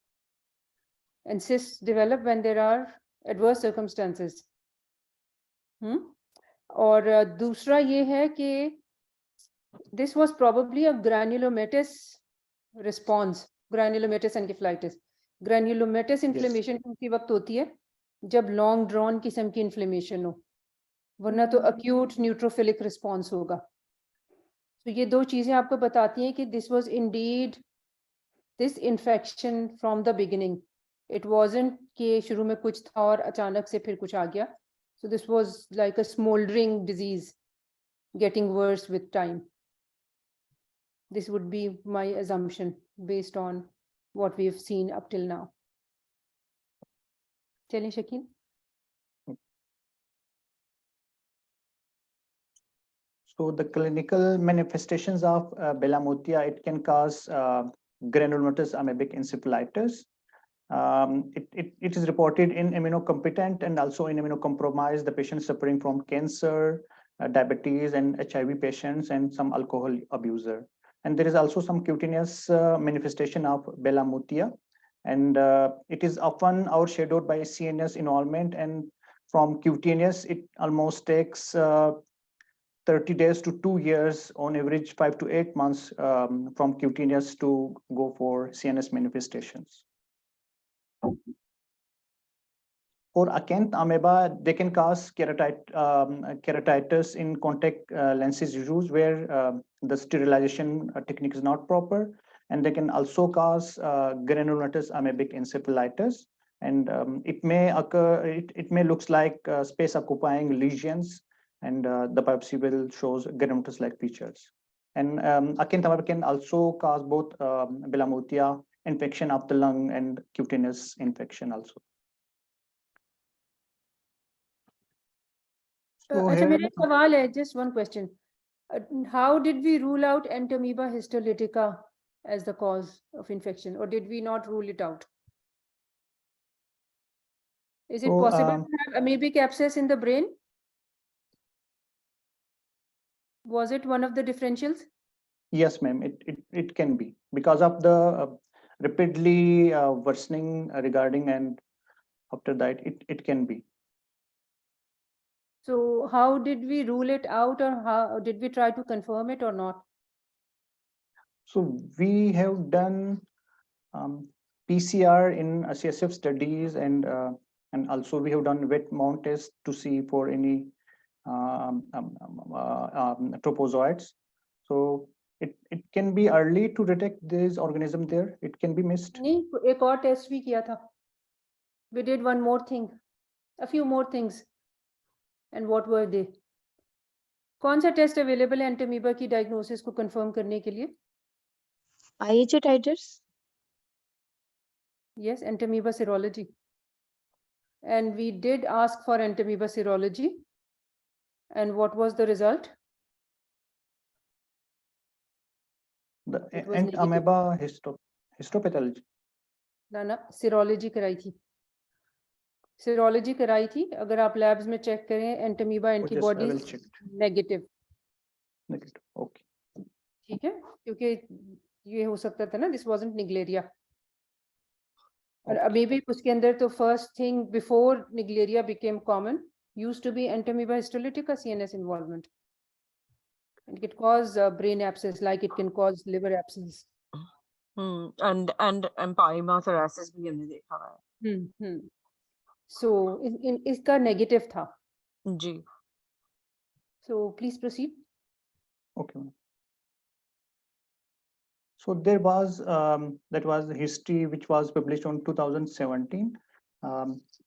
And cysts develop when there are adverse circumstances. और दूसरा ये है कि this was probably a granulomatous response, granulomatous encephalitis. Granulomatous inflammation उसी वक्त होती है जब long drawn किस्म की inflammation हो, वरना तो acute neutrophilic response होगा. तो ये दो चीजें आपको बताती हैं कि this was indeed this infection from the beginning. It wasn't कि शुरू में कुछ था और अचानक से फिर कुछ आ गया. So this was like a smoldering disease getting worse with time. This would be my assumption based on what we've seen up till now. चलिए Shakeel. So the clinical manifestations of Belamotia, it can cause granulomatous amoebic encephalitis. It is reported in immunocompetent and also in immunocompromised, the patients suffering from cancer, diabetes and HIV patients and some alcohol abuser. And there is also some cutaneous manifestation of Belamotia. And it is often overshadowed by CNS involvement, and from cutaneous, it almost takes 30 days to 2 years, on average 5 to 8 months from cutaneous to go for CNS manifestations. For acanth amoeba, they can cause keratitis in contact lenses used where the sterilization technique is not proper, and they can also cause granulomatous amoebic encephalitis, and it may occur. It may looks like space occupying lesions, and the biopsy will shows granulomatous-like features. And acanth amoeba can also cause both Belamotia infection of the lung and cutaneous infection also. अच्छा मेरा सवाल है, just one question. How did we rule out Entamoeba histolytica as the cause of infection, or did we not rule it out? Is it possible to have amoebic abscess in the brain? Was it one of the differentials? Yes, ma'am. It can be because of the rapidly worsening regarding, and after that it can be. So how did we rule it out, or how did we try to confirm it or not? So we have done PCR in CSF studies, and also we have done wet mount test to see for any tropozoites. So it can be early to detect this organism there. It can be missed. नहीं, एक और test भी किया था. We did one more thing, a few more things. And what were they? कौन सा test available है एंटीमीबा की डायग्नोसिस को कंफर्म करने के लिए? IHA titers. Yes, entamoeba serology. And we did ask for entamoeba serology. And what was the result? The It was negative. entamoeba histopathology. ना serology कराई थी. Serology कराई थी. अगर आप labs में check करें, entamoeba Oh, yes, I will antibodies check. negative. Negative. Okay. ठीक है, क्योंकि ये हो सकता था ना, this wasn't Naegleria. और अभी भी उसके अंदर तो first thing before Naegleria became common used to be entamoeba histolytica CNS involvement. It can cause brain abscess, like it can cause liver abscess. And empyema thoracis भी हमने देखा है. So इसका negative था. जी. So please proceed. Okay. So there was that was history which was published on 2017.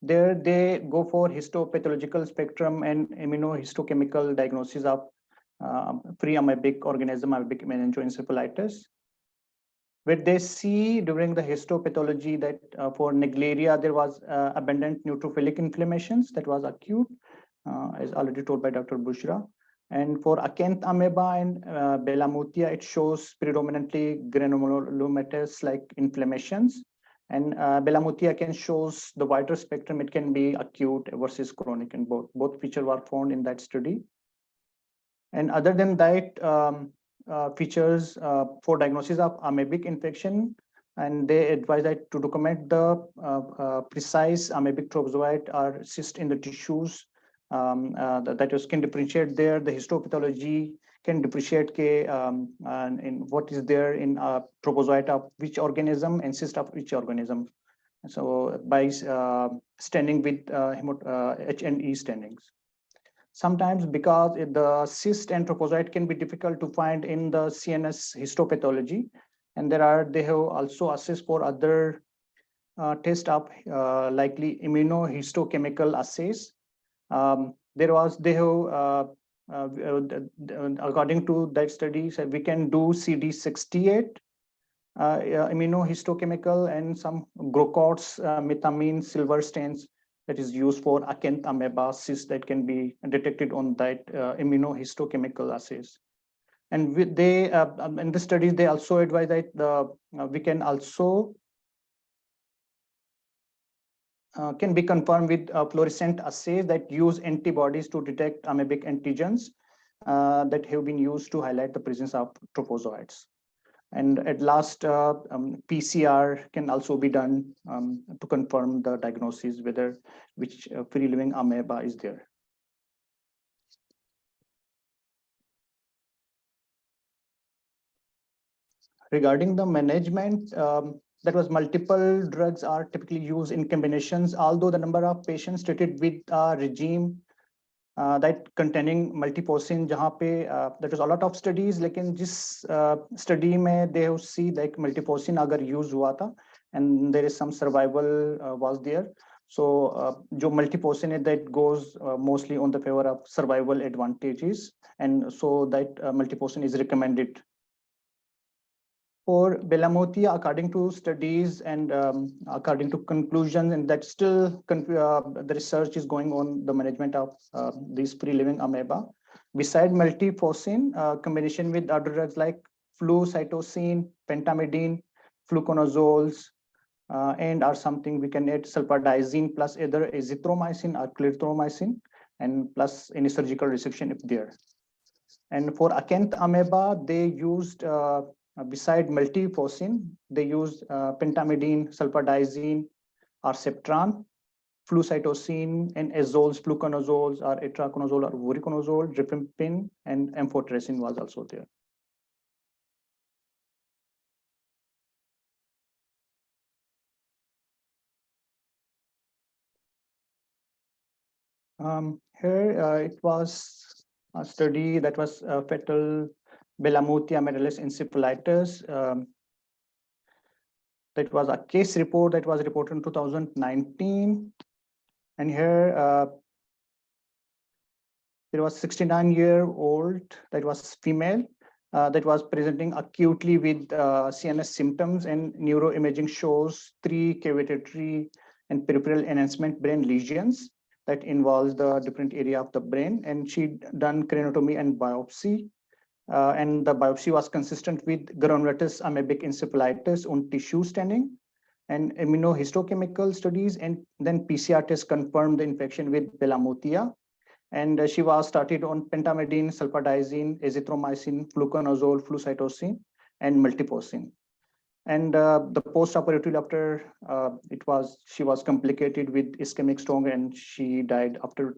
There they go for histopathological spectrum and immunohistochemical diagnosis of pre-amoebic organism, amoebic meningoencephalitis, where they see during the histopathology that for Naegleria there was abundant neutrophilic inflammations that was acute, as already told by Dr. Bushra. And for acanth amoeba and Belamutia, it shows predominantly granulomatous-like inflammations. And Belamutia can shows the wider spectrum. It can be acute versus chronic, and both features were found in that study. And other than that, features for diagnosis of amoebic infection, and they advise that to document the precise amoebic tropozoite or cyst in the tissues. That is can differentiate there. The histopathology can differentiate in what is there in tropozoite of which organism and cyst of which organism. So by standing with H&E standings. Sometimes because the cyst and tropozoite can be difficult to find in the CNS histopathology, and they have also assessed for other test of likely immunohistochemical assays. According to that study, so we can do CD68 immunohistochemical and some Grocots methamine silver stains that is used for acanth amoeba cyst that can be detected on that immunohistochemical assays. And in the studies, they also advise that we can also can be confirmed with fluorescent assays that use antibodies to detect amoebic antigens that have been used to highlight the presence of tropozoites. And at last, PCR can also be done to confirm the diagnosis whether which free living amoeba is there. Regarding the management, that was multiple drugs are typically used in combinations, although the number of patients treated with a regime that containing multipocin, jahan pe there is a lot of studies, lekin jis study mein they have see like multipocin agar use hua tha, and there is some survival was there. So jo multipocin hai, that goes mostly on the favor of survival advantages, and so that multipocin is recommended. For Belamutia, according to studies and according to conclusions, and that still the research is going on the management of these free-living amoeba. Beside multipocin, combination with other drugs like flucytosine, pentamidine, fluconozoles, and or something we can add sulfadiazine plus either azithromycin or clarithromycin, and plus any surgical resection if there. And for acanth amoeba, they used, beside multipocin, they used pentamidine, sulfadiazine, or septran, flucytosine, and azoles, fluconozoles, or itraconazole, or voriconazole, rifampin, and amphotericin was also there. Here it was a study that was fetal Belamutia medalis encephalitis. That was a case report that was reported in 2019. And here there was 69-year-old that was female that was presenting acutely with CNS symptoms, and neuroimaging shows 3 cavitary and peripheral enhancement brain lesions that involves the different area of the brain. And she done craniotomy and biopsy. And the biopsy was consistent with granulomatous amoebic encephalitis on tissue staining, and immunohistochemical studies, and then PCR test confirmed the infection with Belamutia. And she was started on pentamidine, sulfadiazine, azithromycin, fluconazole, flucytosine, and multipocin. And the post-operatively after she was complicated with ischemic stroke, and she died after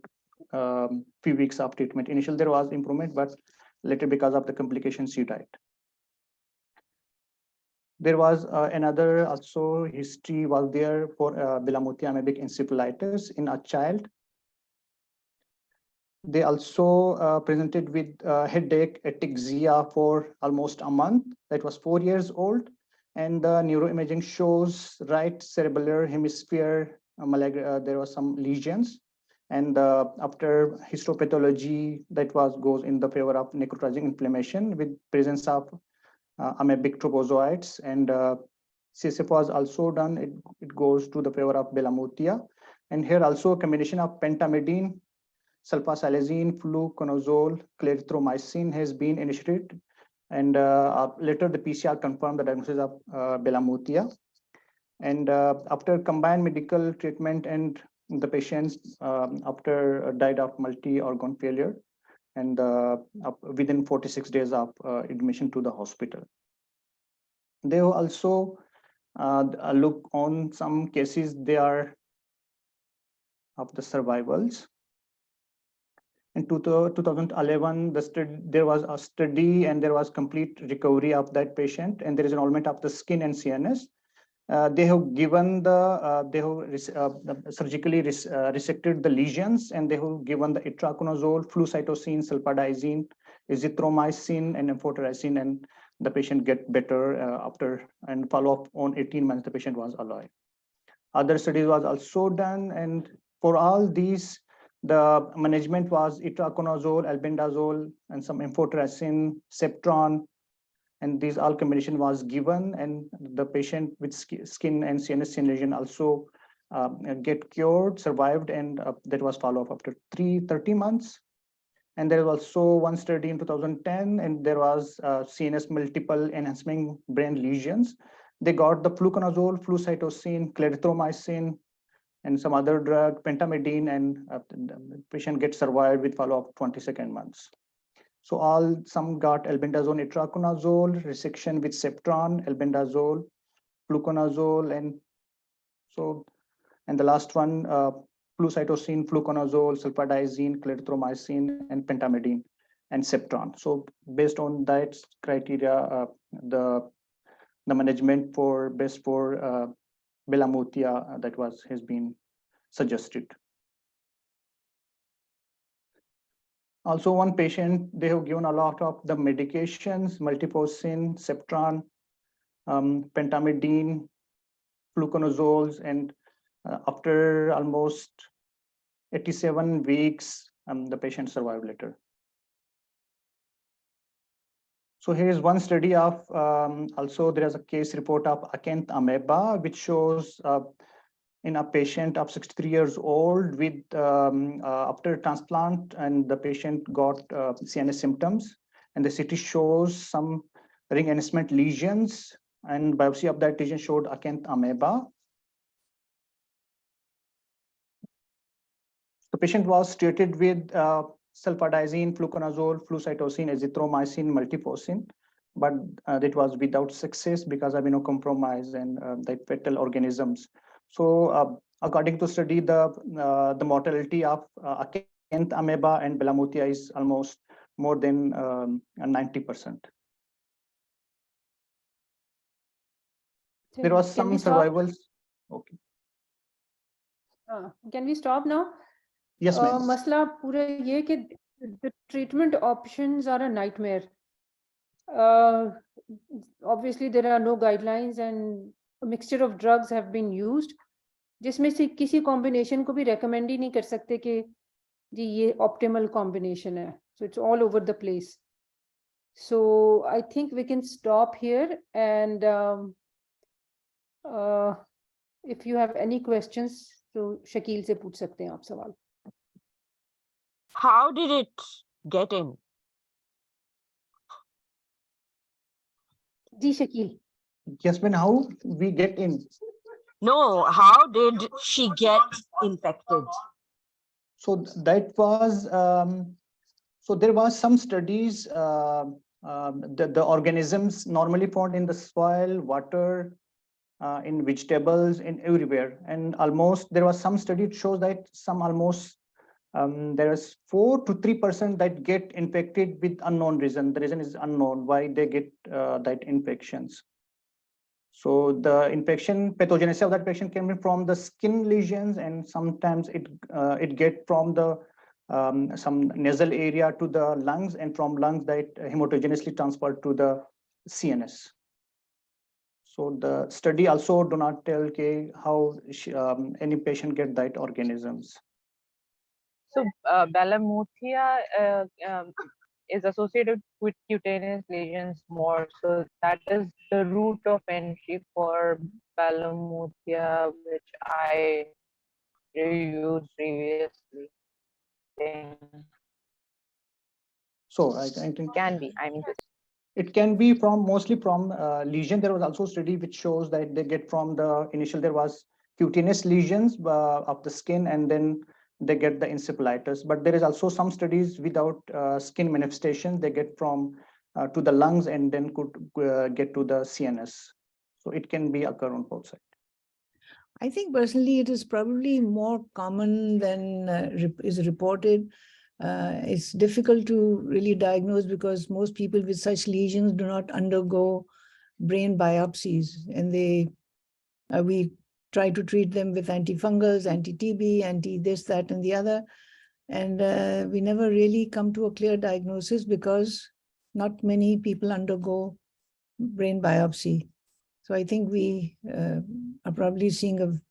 few weeks of treatment. Initially there was improvement, but later because of the complications she died. There was another also history was there for Belamutia amoebic encephalitis in a child. They also presented with headache, ataxia for almost a month. That was 4 years old. And the neuroimaging shows right cerebellar hemisphere, there was some lesions. And after histopathology, that goes in the favor of necrotizing inflammation with presence of amoebic trophozoites. And CSF was also done. It goes to the favor of Belamutia. And here also a combination of pentamidine, sulfasalazine, fluconazole, clarithromycin has been initiated. And later the PCR confirmed the diagnosis of Belamutia. And after combined medical treatment, and the patients after died of multi-organ failure, and within 46 days of admission to the hospital. They also look on some cases, they are of the survivals. In 2011, there was a study, and there was complete recovery of that patient, and there is enrollment of the skin and CNS. They have given surgically resected the lesions, and they have given the itraconazole, flucytosine, sulfadiazine, azithromycin, and amphotericin, and the patient get better after, and follow up on 18 months, the patient was alive. Other studies was also done, and for all these, the management was itraconazole, albendazole, and some amphotericin, septron, and these all combination was given, and the patient with skin and CNS lesion also get cured, survived, and that was follow-up after 30 months. And there was also one study in 2010, and there was CNS multiple enhancement brain lesions. They got the fluconazole, flucytosine, clarithromycin, and some other drug, pentamidine, and the patient gets survived with follow-up 22nd months. So some got albendazole, itraconazole, resection with septron, albendazole, fluconazole, and the last one, flucytosine, fluconazole, sulfadiazine, clarithromycin, and pentamidine, and septron. So based on that criteria, the management for best for Belamutia has been suggested. Also, one patient, they have given a lot of the medications, multipocin, septron, pentamidine, fluconazoles, and after almost 87 weeks, the patient survived later. So here is one study of, also there is a case report of acanth amoeba, which shows in a patient of 63 years old with after transplant, and the patient got CNS symptoms, and the CT shows some ring enhancement lesions, and biopsy of that lesion showed acanth amoeba. The patient was treated with sulfadiazine, fluconazole, flucytosine, azithromycin, multifocin, but that was without success because immunocompromise and the fetal organisms. So according to study, the mortality of Acanth amoeba and Balamutia is almost more than 90%. There was some survivals. Okay. Can we stop now? Yes, ma'am. Masla pura ye कि the treatment options are a nightmare. Obviously, there are no guidelines and a mixture of drugs have been used. जिसमें से किसी combination को भी recommend ही नहीं कर सकते कि जी ये optimal combination है. So it's all over the place. So I think we can stop here, and if you have any questions, तो शकील से पूछ सकते हैं आप सवाल. How did it get in? Ji Shakeel. Yes, ma'am. How we get in? No, how did she get infected? So that was so there was some studies. The organisms normally found in the soil, water, in vegetables, in everywhere, and almost there was some study that shows that some almost there is 4 to 3% that get infected with unknown reason. The reason is unknown why they get that infections. So the infection pathogenesis of that patient can be from the skin lesions, and sometimes it get from the some nasal area to the lungs, and from lungs that hematogenously transferred to the CNS. So the study also do not tell how any patient get that organisms. So Balamuthia is associated with cutaneous lesions more. So that is the route of entry for Balamuthia, which I used previously. So I think can be. I mean, it can be from mostly from lesion. There was also a study which shows that they get from the initial there was cutaneous lesions of the skin, and then they get the encephalitis. But there is also some studies without skin manifestations. They get from to the lungs and then could get to the CNS. So it can be occur on both sides. I think personally it is probably more common than is reported. It's difficult to really diagnose because most people with such lesions do not undergo brain biopsies, and we try to treat them with antifungals, anti-TB, anti-this, that, and the other. And we never really come to a clear diagnosis because not many people undergo brain biopsy. So I think we are probably seeing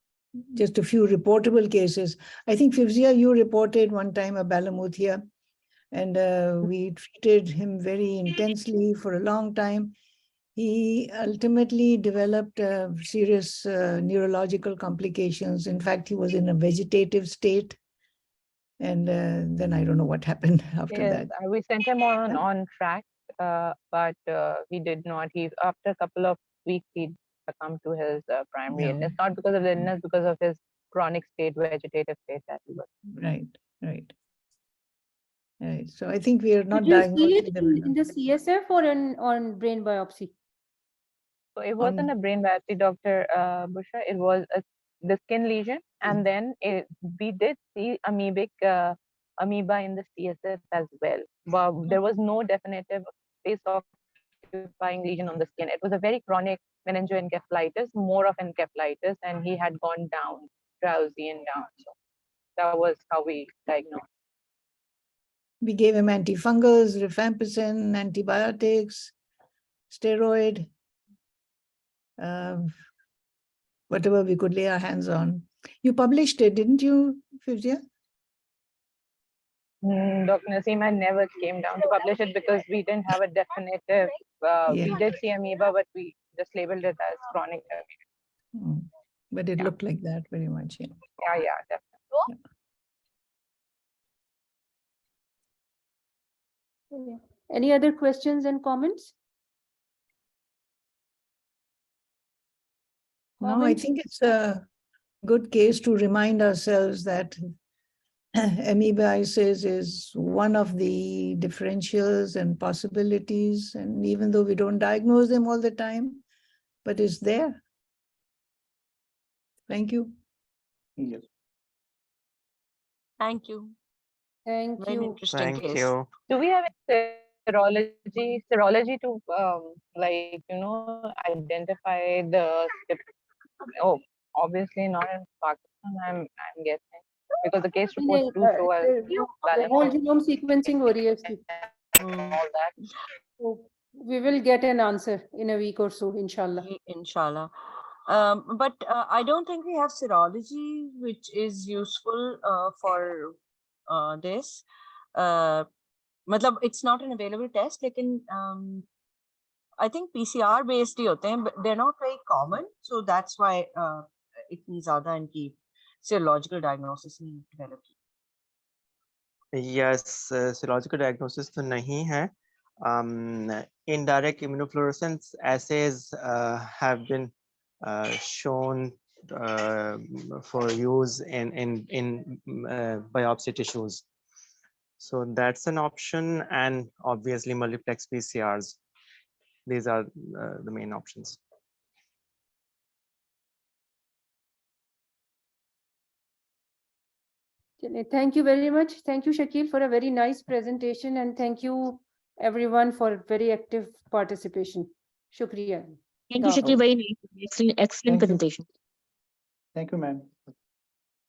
just a few reportable cases. I think Fivzia, you reported one time a Balamuthia, and we treated him very intensely for a long time. He ultimately developed serious neurological complications. In fact, he was in a vegetative state. And then I don't know what happened after that. We sent him on track, but he did not. After a couple of weeks, he succumbed to his primary illness, not because of the illness, because of his chronic state, vegetative state that he was. Right. So I think we are not Did you see diagnosing it them in the CSF or on brain biopsy? So it wasn't a brain biopsy, Dr. Bushra. It was the skin lesion, and then we did see amoeba in the CSF as well. But there was no definitive space-occupying lesion on the skin. It was a very chronic meningoencephalitis, more of encephalitis, and he had gone down, drowsy and down. So that was how we diagnosed. We gave him antifungals, rifampicin, antibiotics, steroid, whatever we could lay our hands on. You published it, didn't you, Fivzia? Dr. Naseem, I never came down to publish it because we didn't have a definitive, we did see amoeba, but we just labeled it as chronic amoeba. But it looked like that very much, Yeah, definitely. Any other questions and comments? No, I think it's a good case to remind ourselves that amoebiasis is one of the differentials and possibilities. And even though we don't diagnose them all the time, but it's there. Thank you. Yes. Thank you. Thank Very you. interesting Thank case. you. Do we have a serology to like identify the oh, obviously not in Pakistan, I'm guessing, because the case reports नहीं, do show us whole genome sequencing हो रही है इसकी. all that. So we will get an answer in a week or so, inshallah. Inshallah. But I don't think we have serology, which is useful for this. Matlab, it's not an available test, लेकिन I think PCR based ही होते हैं, but they're not very common, so that's why इतनी ज़्यादा इनकी serological diagnosis नहीं developed. Yes, serological diagnosis तो नहीं है. Indirect immunofluorescence assays have been shown for use in biopsy tissues. So that's an option, and obviously multiplex PCRs. These are the main options. Thank you very much. Thank you, Shakeel, for a very nice presentation, and thank you everyone for very active participation. Shukriya. Thank you, Shakeel. Very nice. Excellent Thank you. presentation. Thank you, ma'am.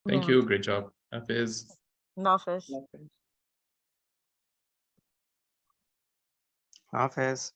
Thank you. Great job. Hafiz. Hafiz. Hafiz.